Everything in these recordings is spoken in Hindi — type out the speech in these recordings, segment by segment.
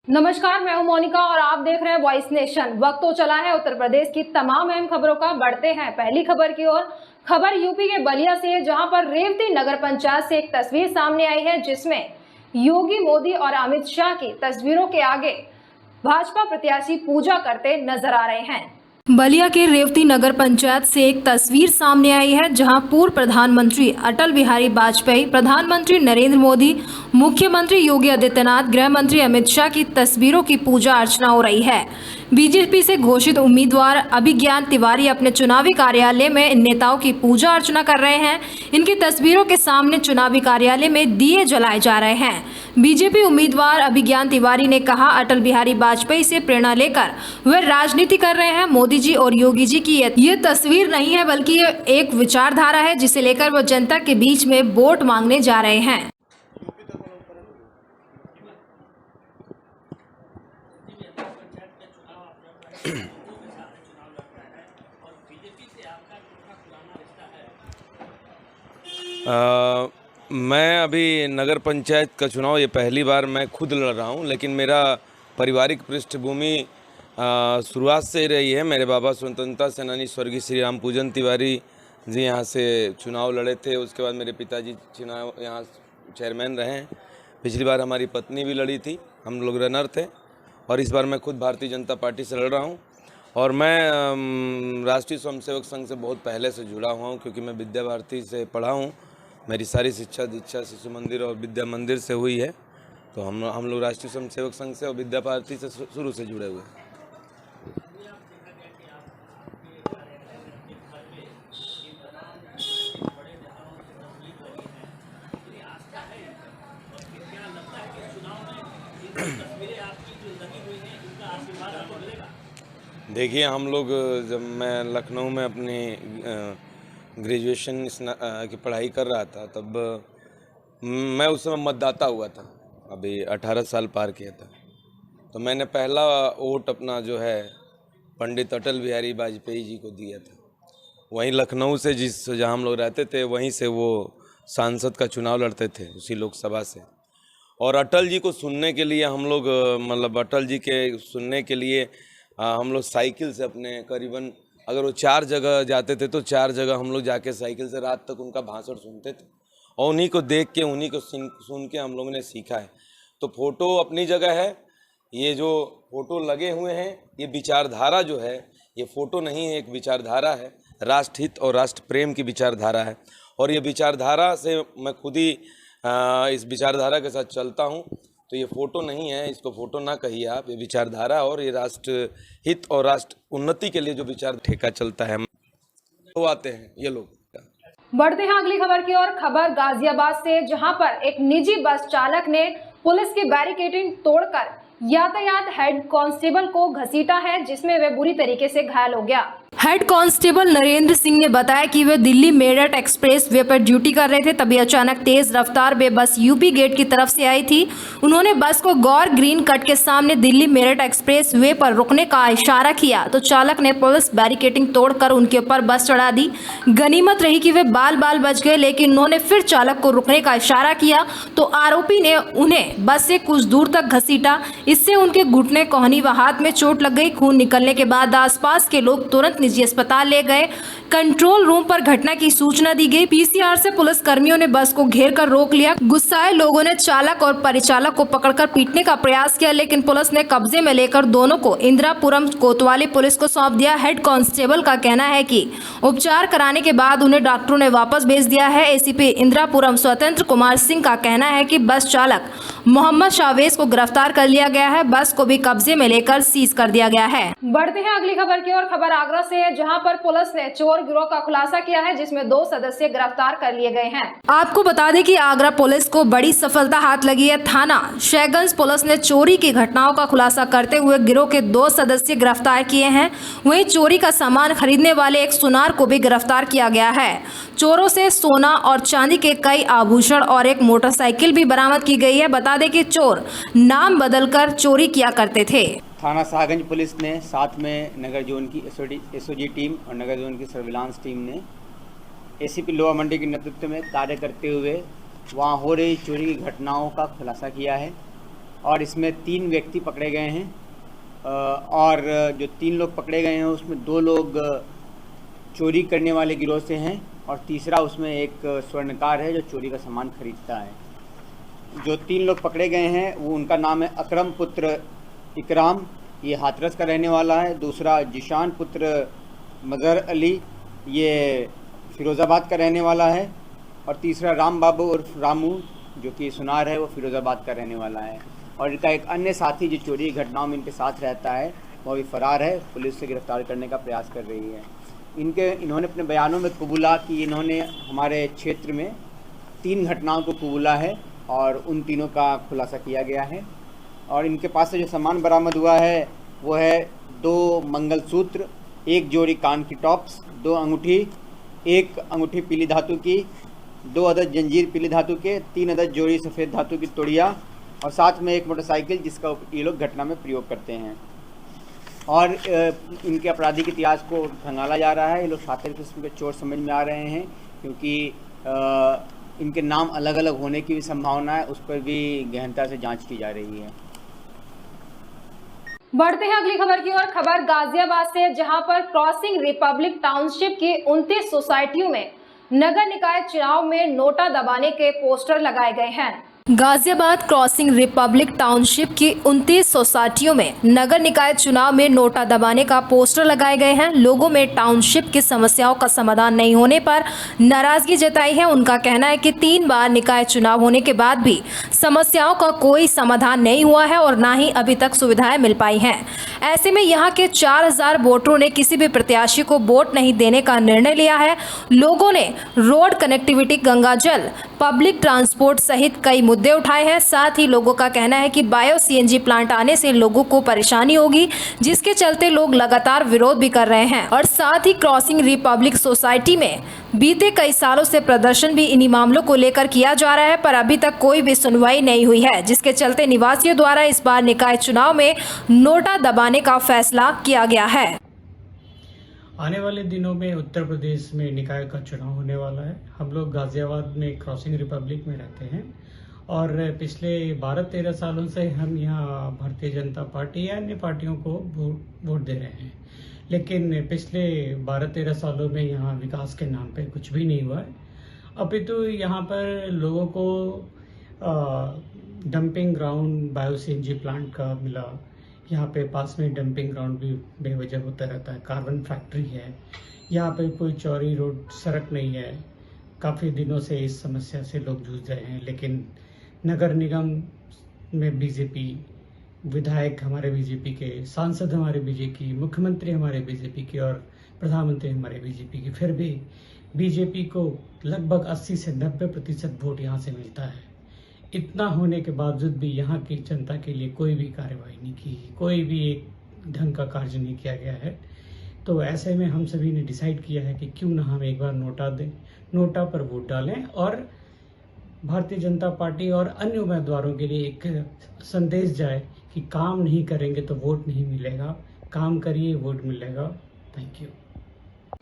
नमस्कार, मैं हूं मोनिका और आप देख रहे हैं वॉइस नेशन। वक्त तो चला है उत्तर प्रदेश की तमाम अहम खबरों का। बढ़ते हैं पहली खबर की ओर। खबर यूपी के बलिया से है, जहां पर रेवती नगर पंचायत से एक तस्वीर सामने आई है, जिसमें योगी मोदी और अमित शाह की तस्वीरों के आगे भाजपा प्रत्याशी पूजा करते नजर आ रहे हैं। बलिया के रेवती नगर पंचायत से एक तस्वीर सामने आई है, जहां पूर्व प्रधानमंत्री अटल बिहारी वाजपेयी, प्रधानमंत्री नरेंद्र मोदी, मुख्यमंत्री योगी आदित्यनाथ, गृह मंत्री अमित शाह की तस्वीरों की पूजा अर्चना हो रही है। बीजेपी से घोषित उम्मीदवार अभिज्ञान तिवारी अपने चुनावी कार्यालय में इन नेताओं की पूजा अर्चना कर रहे हैं। इनकी तस्वीरों के सामने चुनावी कार्यालय में दिए जलाए जा रहे हैं। बीजेपी उम्मीदवार अभिज्ञान तिवारी ने कहा, अटल बिहारी वाजपेयी से प्रेरणा लेकर वे राजनीति कर रहे हैं। मोदी जी और योगी जी की ये तस्वीर नहीं है, बल्कि ये एक विचारधारा है, जिसे लेकर वो जनता के बीच में वोट मांगने जा रहे हैं। मैं अभी नगर पंचायत का चुनाव ये पहली बार मैं खुद लड़ रहा हूँ, लेकिन मेरा पारिवारिक पृष्ठभूमि शुरुआत से ही रही है। मेरे बाबा स्वतंत्रता सेनानी स्वर्गीय श्री राम पूजन तिवारी जी यहाँ से चुनाव लड़े थे। उसके बाद मेरे पिताजी चुनाव यहाँ चेयरमैन रहे हैं। पिछली बार हमारी पत्नी भी लड़ी थी, हम लोग रनर थे। और इस बार मैं खुद भारतीय जनता पार्टी से लड़ रहा हूँ। और मैं राष्ट्रीय स्वयंसेवक संघ से बहुत पहले से जुड़ा हुआ हूँ, क्योंकि मैं विद्या भारती से पढ़ा हूँ। मेरी सारी शिक्षा दीक्षा शिशु मंदिर और विद्या मंदिर से हुई है। तो हम लोग राष्ट्रीय स्वयंसेवक संघ से और विद्या भारती से शुरू से जुड़े हुए हैं। देखिए, हम लोग जब मैं लखनऊ में अपनी ग्रेजुएशन की पढ़ाई कर रहा था, तब मैं उस समय मतदाता हुआ था। अभी 18 साल पार किया था। तो मैंने पहला वोट अपना जो है पंडित अटल बिहारी वाजपेयी जी को दिया था। वहीं लखनऊ से जहाँ हम लोग रहते थे, वहीं से वो सांसद का चुनाव लड़ते थे, उसी लोकसभा से। और अटल जी को सुनने के लिए हम लोग मतलब अटल जी के सुनने के लिए हम लोग साइकिल से अपने करीबन, अगर वो 4 जगह जाते थे तो 4 जगह हम लोग जाके साइकिल से रात तक उनका भाषण सुनते थे। और उन्हीं को देख के, उन्हीं को सुन के हम लोगों ने सीखा है। तो फोटो अपनी जगह है। ये जो फोटो लगे हुए हैं, ये विचारधारा जो है, ये फोटो नहीं है, एक विचारधारा है। राष्ट्रहित और राष्ट्र प्रेम की विचारधारा है। और ये विचारधारा से मैं खुद ही इस विचारधारा के साथ चलता हूँ। तो ये फोटो नहीं है, इसको फोटो ना कहिए आप, ये विचारधारा और ये राष्ट्र हित और राष्ट्र उन्नति के लिए जो विचार ठेका चलता है, तो आते हैं ये लोग। बढ़ते हैं अगली खबर की ओर। खबर गाजियाबाद से, जहां पर एक निजी बस चालक ने पुलिस की बैरिकेडिंग तोड़कर यातायात हेड कांस्टेबल को घसीटा है, जिसमें वे बुरी तरीके से घायल हो गया। हेड कांस्टेबल नरेंद्र सिंह ने बताया कि वे दिल्ली मेरठ एक्सप्रेस वे पर ड्यूटी कर रहे थे, तभी अचानक तेज रफ्तार में बस यूपी गेट की तरफ से आई थी। उन्होंने बस को गौर ग्रीन कट के सामने दिल्ली मेरठ एक्सप्रेस वे पर रुकने का इशारा किया, तो चालक ने पुलिस बैरिकेडिंग तोड़कर उनके ऊपर बस चढ़ा दी। गनीमत रही कि वे बाल बाल बच गए, लेकिन उन्होंने फिर चालक को रुकने का इशारा किया, तो आरोपी ने उन्हें बस से कुछ दूर तक घसीटा। इससे उनके घुटने, कोहनी व हाथ में चोट लग गई। खून निकलने के बाद आसपास के लोग तुरंत निजी अस्पताल ले गए। कंट्रोल रूम पर घटना की सूचना दी गई। पीसीआर से पुलिस कर्मियों ने बस को घेर कर रोक लिया। गुस्साए लोगों ने चालक और परिचालक को पकड़कर पीटने का प्रयास किया, लेकिन पुलिस ने कब्जे में लेकर दोनों को इंदिरापुरम कोतवाली पुलिस को सौंप दिया। हेड कांस्टेबल का कहना है कि उपचार कराने के बाद उन्हें डॉक्टरों ने वापस भेज दिया है। एसीपी इंदिरापुरम स्वतंत्र कुमार सिंह का कहना है कि बस चालक मोहम्मद शावेज को गिरफ्तार कर लिया गया है। बस को भी कब्जे में लेकर सीज कर दिया गया है। बढ़ते हैं अगली खबर की ओर। खबर आगरा से है, जहां पर पुलिस ने चोर गिरोह का खुलासा किया है, जिसमें 2 सदस्य गिरफ्तार कर लिए गए हैं। आपको बता दें कि आगरा पुलिस को बड़ी सफलता हाथ लगी है। थाना शहगंज पुलिस ने चोरी की घटनाओं का खुलासा करते हुए गिरोह के 2 सदस्य गिरफ्तार किए हैं। वहीं चोरी का सामान खरीदने वाले एक सुनार को भी गिरफ्तार किया गया है। चोरों से सोना और चांदी के कई आभूषण और एक मोटरसाइकिल भी बरामद की गई है। बता दें कि चोर नाम बदलकर चोरी किया करते थे। थाना शाहगंज पुलिस ने साथ में नगर जोन की एसओजी टीम और नगर जोन की सर्विलांस टीम ने एसीपी लोहा मंडी के नेतृत्व में कार्य करते हुए वहां हो रही चोरी की घटनाओं का खुलासा किया है। और इसमें 3 व्यक्ति पकड़े गए हैं और जो 3 लोग पकड़े गए हैं उसमें 2 लोग चोरी करने वाले गिरोह से हैं और तीसरा उसमें एक स्वर्णकार है जो चोरी का सामान खरीदता है। जो 3 लोग पकड़े गए हैं वो उनका नाम है अकरम पुत्र इकराम, ये हाथरस का रहने वाला है। दूसरा जिशान पुत्र मज़हर अली, ये फ़िरोज़ाबाद का रहने वाला है। और तीसरा राम बाबू उर्फ रामू जो कि सुनार है, वो फ़िरोज़ाबाद का रहने वाला है। और इनका एक अन्य साथी जो चोरी की घटनाओं में इनके साथ रहता है वो भी फ़रार है, पुलिस से गिरफ्तार करने का प्रयास कर रही है। इन्होंने अपने बयानों में कबूला कि इन्होंने हमारे क्षेत्र में 3 घटनाओं को कबूला है और उन तीनों का खुलासा किया गया है। और इनके पास से जो सामान बरामद हुआ है वो है 2 मंगलसूत्र, 1 जोड़ी कान की टॉप्स, 2 अंगूठी, 1 अंगूठी पीली धातु की, 2 अदद जंजीर पीली धातु के, 3 अदद जोड़ी सफ़ेद धातु की तोड़िया और साथ में 1 मोटरसाइकिल जिसका ये लोग घटना में प्रयोग करते हैं। और इनके आपराधिक इतिहास को खंगाला जा रहा है। ये लोग शातिर किस्म के चोर समझ में आ रहे हैं क्योंकि इनके नाम अलग अलग होने की भी संभावना है, उस पर भी गहनता से जांच की जा रही है। बढ़ते हैं अगली खबर की ओर। खबर गाजियाबाद से, जहां पर क्रॉसिंग रिपब्लिक टाउनशिप की 29 सोसाइटियों में नगर निकाय चुनाव में नोटा दबाने के पोस्टर लगाए गए हैं। गाजियाबाद क्रॉसिंग रिपब्लिक टाउनशिप की 29 सोसाइटियों में नगर निकाय चुनाव में नोटा दबाने का पोस्टर लगाए गए हैं। लोगों में टाउनशिप की समस्याओं का समाधान नहीं होने पर नाराजगी जताई है। उनका कहना है कि 3 बार निकाय चुनाव होने के बाद भी समस्याओं का कोई समाधान नहीं हुआ है और न ही अभी तक सुविधाएं मिल पाई हैं। ऐसे में यहाँ के 4000 वोटरों ने किसी भी प्रत्याशी को वोट नहीं देने का निर्णय लिया है। लोगों ने रोड कनेक्टिविटी, गंगाजल, पब्लिक ट्रांसपोर्ट सहित कई मुद्दे उठाए हैं। साथ ही लोगों का कहना है कि बायो सीएनजी प्लांट आने से लोगों को परेशानी होगी, जिसके चलते लोग लगातार विरोध भी कर रहे हैं। और साथ ही क्रॉसिंग रिपब्लिक सोसाइटी में बीते कई सालों से प्रदर्शन भी इन्हीं मामलों को लेकर किया जा रहा है, पर अभी तक कोई भी सुनवाई नहीं हुई है, जिसके चलते निवासियों द्वारा इस बार निकाय चुनाव में नोटा दबाने का फैसला किया गया है। आने वाले दिनों में उत्तर प्रदेश में निकाय का चुनाव होने वाला है। हम लोग गाजियाबाद में क्रॉसिंग रिपब्लिक में रहते हैं और पिछले 12-13 सालों से हम यहाँ भारतीय जनता पार्टी या अन्य पार्टियों को वोट दे रहे हैं, लेकिन पिछले 12-13 सालों में यहाँ विकास के नाम पे कुछ भी नहीं हुआ है। अभी तो यहाँ पर लोगों को dumping ground bio CNG plant का मिला। यहाँ पे पास में डंपिंग ग्राउंड भी बेवजह होता रहता है। कार्बन फैक्ट्री है, यहाँ पे कोई चौड़ी रोड सड़क नहीं है। काफ़ी दिनों से इस समस्या से लोग जूझ रहे हैं, लेकिन नगर निगम में बीजेपी, विधायक हमारे बीजेपी के, सांसद हमारे बीजेपी, मुख्यमंत्री हमारे बीजेपी के और प्रधानमंत्री हमारे बीजेपी के, फिर भी बीजेपी को लगभग 80 से 90% वोट यहाँ से मिलता है। इतना होने के बावजूद भी यहाँ की जनता के लिए कोई भी कार्रवाई नहीं की, कोई भी एक ढंग का कार्य नहीं किया गया है। तो ऐसे में हम सभी ने डिसाइड किया है कि क्यों ना हम एक बार नोटा दें, नोटा पर वोट डालें और भारतीय जनता पार्टी और अन्य उम्मीदवारों के लिए एक संदेश जाए कि काम नहीं करेंगे तो वोट नहीं मिलेगा, काम करिए वोट मिलेगा। Thank you.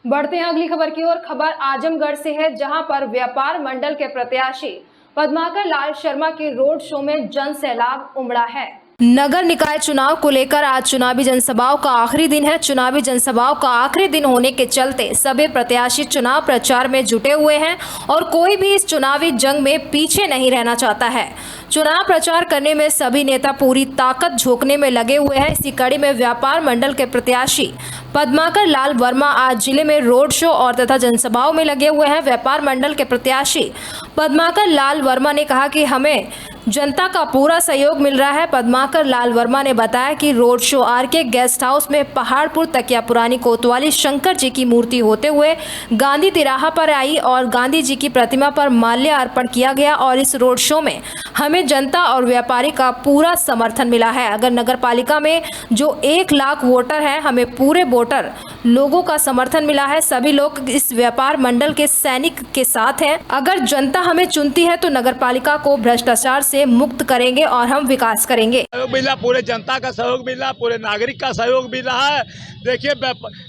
बढ़ते हैं अगली खबर की ओर। खबर आजमगढ़ से है, जहां पर व्यापार मंडल के प्रत्याशी पद्माकर लाल शर्मा के रोड शो में जन सैलाब उमड़ा है। नगर निकाय चुनाव को लेकर आज चुनावी जनसभाओं का आखिरी दिन है। चुनावी जनसभाओं का आखिरी दिन होने के चलते सभी प्रत्याशी चुनाव प्रचार में जुटे हुए हैं और कोई भी इस चुनावी जंग में पीछे नहीं रहना चाहता है। चुनाव प्रचार करने में सभी नेता पूरी ताकत झोंकने में लगे हुए हैं। इसी कड़ी में व्यापार मंडल के प्रत्याशी पद्माकर लाल वर्मा आज जिले में रोड शो और तथा जनसभाओं में लगे हुए हैं। व्यापार मंडल के प्रत्याशी पद्माकर लाल वर्मा ने कहा कि हमें जनता का पूरा सहयोग मिल रहा है। पद्माकर लाल वर्मा ने बताया कि road show RK guest house में पहाड़पुर तकिया पुरानी कोतवाली शंकर जी की मूर्ति होते हुए गांधी तिराहा पर आई और गांधी जी की प्रतिमा पर माल्य अर्पण किया गया और इस रोड शो में हमें जनता और व्यापारी का पूरा समर्थन मिला है। अगर नगर पालिका में जो 1 लाख वोटर हैं, हमें पूरे वोटर लोगों का समर्थन मिला है। सभी लोग इस व्यापार मंडल के सैनिक के साथ हैं। अगर जनता हमें चुनती है तो नगर पालिका को भ्रष्टाचार से मुक्त करेंगे और हम विकास करेंगे। सहयोग मिला, पूरे जनता का सहयोग मिला, पूरे नागरिक का सहयोग मिला है। देखिए,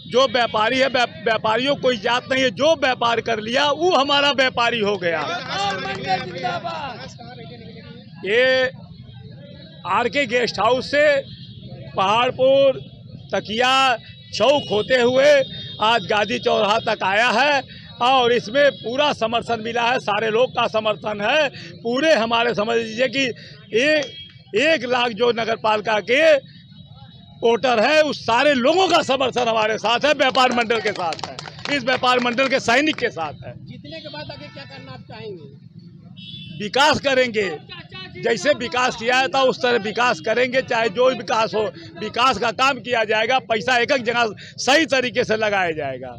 जो व्यापारी है, व्यापारियों कोई जात नहीं है, जो व्यापार कर लिया वो हमारा व्यापारी हो गया। ये आरके गेस्ट हाउस से पहाड़पुर तकिया चौक होते हुए आज गांधी चौराहा तक आया है और इसमें पूरा समर्थन मिला है। सारे लोग का समर्थन है। पूरे हमारे समझ लीजिए कि 1 लाख जो नगर पालिका के वोटर है उस सारे लोगों का समर्थन हमारे साथ है, व्यापार मंडल के साथ है, इस व्यापार मंडल के सैनिक के साथ है। जीतने के बाद आगे क्या करना आप चाहेंगे? विकास करेंगे, जैसे विकास किया था उस तरह विकास करेंगे, चाहे जो विकास हो, विकास का काम किया जाएगा, पैसा एक एक जगह सही तरीके से लगाया जाएगा।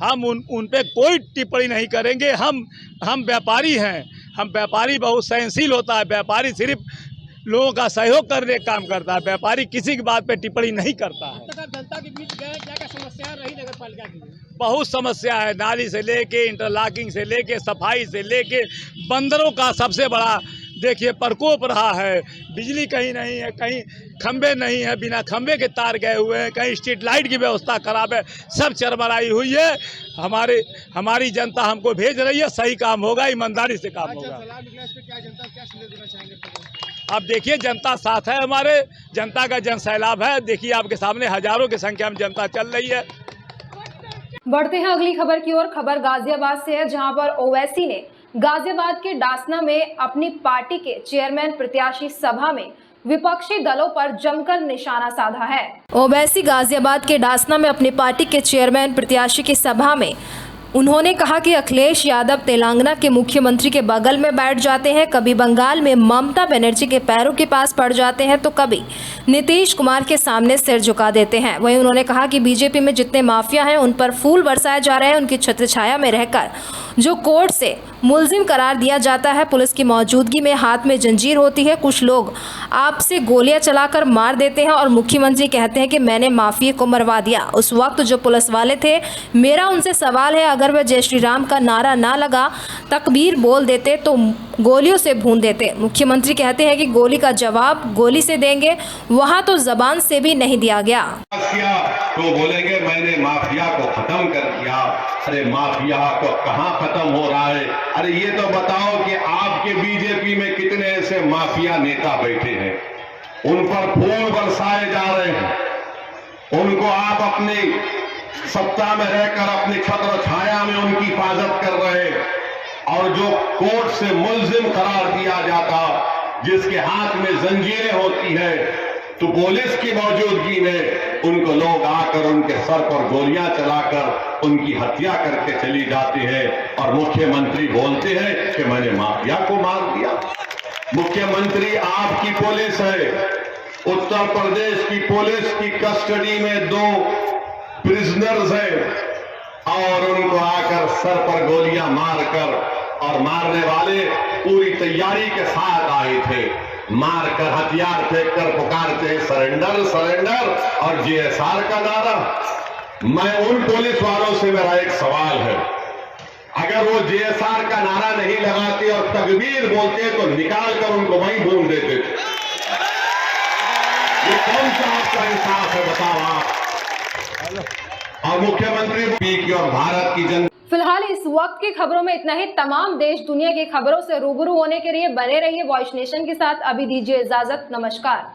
हम उन पे कोई टिप्पणी नहीं करेंगे। हम व्यापारी हैं, हम व्यापारी बहुत सहनशील होता है। व्यापारी सिर्फ लोगों का सहयोग करने का काम करता है, व्यापारी किसी की बात पे टिप्पणी नहीं करता है। जनता के बीच गए, क्या समस्या रही नगर पालिका की? बहुत समस्या है, नाली से लेके इंटरलॉकिंग से लेके सफाई से लेके बंदरों का सबसे बड़ा देखिए प्रकोप रहा है। बिजली कहीं नहीं है, कहीं खंबे नहीं है, बिना खंबे के तार गए हुए हैं, कहीं स्ट्रीट लाइट की व्यवस्था खराब है, सब चरमराई हुई है। हमारी जनता हमको भेज रही है, सही काम होगा, ईमानदारी से काम होगा। अब देखिए जनता साथ है, हमारे जनता का जन सैलाब है। देखिए आपके सामने हजारों की संख्या में जनता चल रही है। बढ़ते हैं अगली खबर की ओर। खबर गाजियाबाद से है, जहां पर ओवैसी ने गाजियाबाद के डासना में अपनी पार्टी के चेयरमैन प्रत्याशी सभा में विपक्षी दलों पर जमकर निशाना साधा है। ओवैसी गाजियाबाद के डासना में अपनी पार्टी के चेयरमैन प्रत्याशी की सभा में उन्होंने कहा कि अखिलेश यादव तेलंगाना के मुख्यमंत्री के बगल में बैठ जाते हैं, कभी बंगाल में ममता बनर्जी के पैरों के पास पड़ जाते हैं तो कभी नीतीश कुमार के सामने सिर झुका देते हैं। वहीं उन्होंने कहा कि बीजेपी में जितने माफिया हैं उन पर फूल बरसाए जा रहे हैं। उनकी छत्रछाया में रहकर जो कोर्ट से मुलजिम करार दिया जाता है, पुलिस की मौजूदगी में हाथ में जंजीर होती है, कुछ लोग आपसे गोलियां चलाकर मार देते हैं और मुख्यमंत्री कहते हैं कि मैंने माफिया को मरवा दिया। उस वक्त जो पुलिस वाले थे, मेरा उनसे सवाल है, अगर वह जय श्री राम का नारा ना लगा तकबीर बोल देते तो गोलियों से भून देते। मुख्यमंत्री कहते हैं कि गोली का जवाब गोली से देंगे, वहां तो जबान से भी नहीं दिया गया। तो बोलेंगे मैंने माफिया को खत्म कर दिया। अरे माफिया को कहां खत्म हो रहा है? अरे ये तो बताओ कि आपके बीजेपी में कितने ऐसे माफिया नेता बैठे हैं, उन पर फूल बरसाए जा रहे हैं, उनको आप अपनी सत्ता में रहकर अपनी छत्र छाया में उनकी हिफाजत कर रहे हैं, और जो कोर्ट से मुलजिम करार दिया जाता, जिसके हाथ में जंजीरें होती है, तो पुलिस की मौजूदगी में उनको लोग आकर उनके सर पर गोलियां चलाकर उनकी हत्या करके चली जाती है, और मुख्यमंत्री बोलते हैं कि मैंने माफिया को मार दिया। मुख्यमंत्री आपकी पुलिस है, उत्तर प्रदेश की पुलिस की कस्टडी में 2 प्रिजनर्स हैं और उनको आकर सर पर गोलियां मारकर, और मारने वाले पूरी तैयारी के साथ आए थे, मारकर हथियार फेंककर पुकारते सरेंडर सरेंडर और जीएसआर का नारा। मैं उन पुलिस वालों से मेरा एक सवाल है, अगर वो जीएसआर का नारा नहीं लगाते और तकबीर बोलते तो निकाल कर उनको वहीं भून देते थे। ये कौन सा आपका इंसाफ है बताओ आप? और मुख्यमंत्री की और भारत की जनता। फिलहाल इस वक्त की खबरों में इतना ही। तमाम देश दुनिया की खबरों से रूबरू होने के लिए बने रहिए वॉइस नेशन के साथ। अभी दीजिए इजाजत, नमस्कार।